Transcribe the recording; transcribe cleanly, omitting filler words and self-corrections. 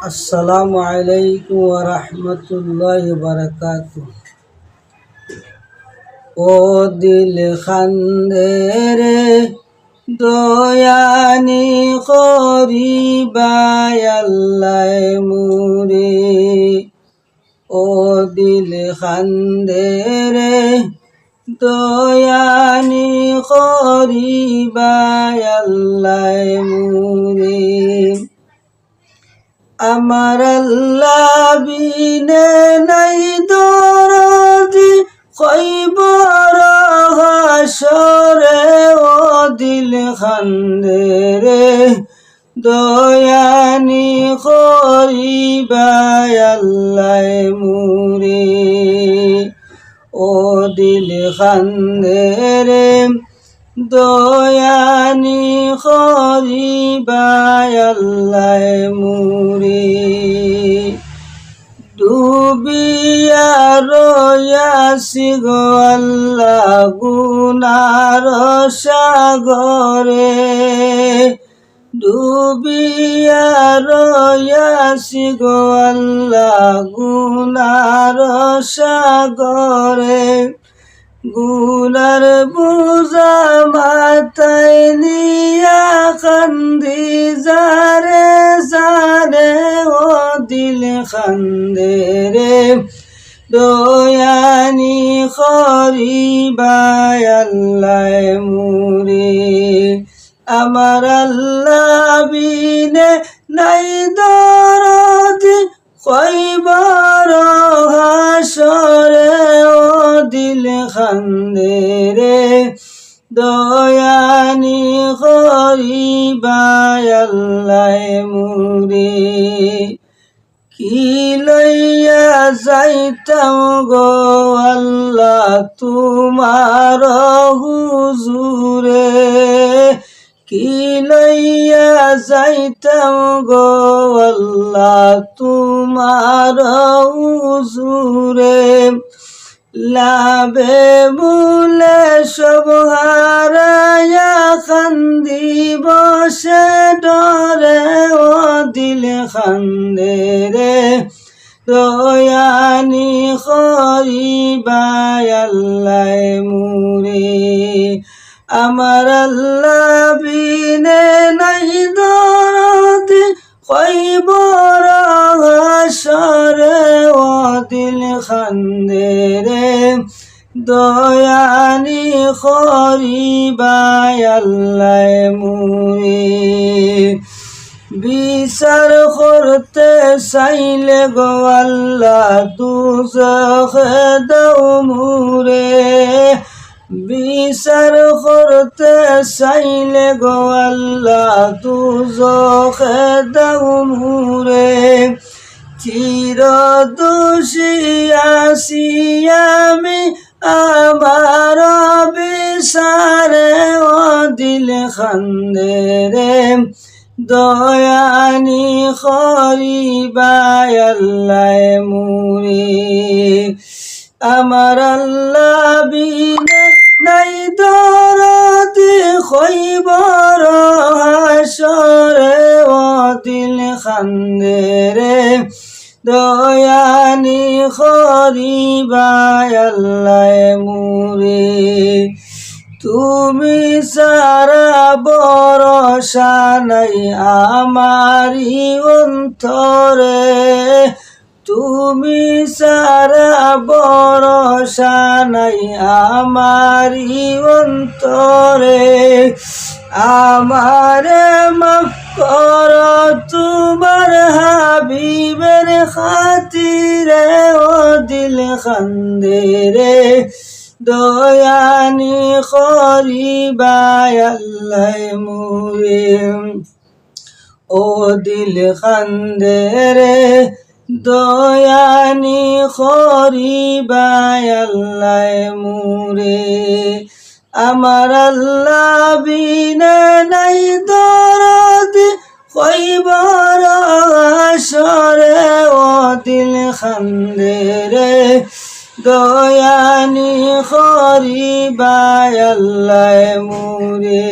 আসসালামু আলাইকুম ওয়া রাহমাতুল্লাহি ওয়া বারাকাতুহু। ও দিল খান্দে রে দয়ানি করিবাই আল্লাহ মুরে। ও দিল খান্দে রে দয়ানি করিবাই আল্লাহ মুরে। আমার আল্লাহ বিনে নাই দরদি কইবর হাসরে। ও দিল খান্দে রে দয়ানি করিবাই আল্লাহ মুরে। ও দিল খান্দে রে দয়ানি করিবাই আল্লাহ মুরে। ডুবিয়া রয়াসি গো আল্লাহ গুনার সাগরে। ডুবিয়া রয়াসি গো আল্লাহ গুনার সাগরে। গুনার বুঝা মাথায় নিয়া কান্দি যারে যারে। ও দিল খান্দে রে দয়ানি করিবাই আল্লাহ মুরে। আমার আল্লাহ বিনে নাই দরদি কইবর হাসরে। ও দিল খান্দে রে দয়ানি করিবাই আল্লাহ মুরে। কি লইয়া যাইতাম গো আল্লাহ তোমার হুজুরে। কি লইয়া যাইতাম গো আল্লাহ তোমার হুজুরে। লাভে মুলে সব হারায়া কান্দি বসে ডরে। ও দিল খান্দে রে দয়ানি করিবাই আল্লাহ মুরে। আমার আল্লাহ বিনে নাই দরদি কইবর হাসরে। ও দিল খান্দে রে দয়ানি করিবাই আল্লাহ মুরে। বিচার করতে চাইলে গো আল্লাহ দুজখে দাও মুরে। বিচার করতে চাইলে গো আল্লাহ দুজখে দাও মুরে। চির দোষী আছি আমি আমার বিচারে। ও দিল খান্দে রে দয়ানি করিবাই আল্লাহ মুরে। আমার আল্লাহ বিনে নাই দরদি কইবর হাসরে। ও দিল খান্দে রে দয়ানি করিবাই আল্লাহ মুরে। তুমি সারা ভরসা নাই আমারি অন্তরে। তুমি সারা ভরসা নাই আমারি অন্তরে। আমারে মাফ কর তোমার হাবিবের খাতিরে। ও দিল খান্দে রে দয়ানি করিবাই আল্লাহ মুরে। ও দিল খান্দে রে দয়ানি করিবাই আল্লাহ মুরে। আমার আল্লাহ বিনে নাই দরদি কইবর হাসরে। ও দিল খান্দে রে দয়ানি করিবাই আল্লাহ মুরে।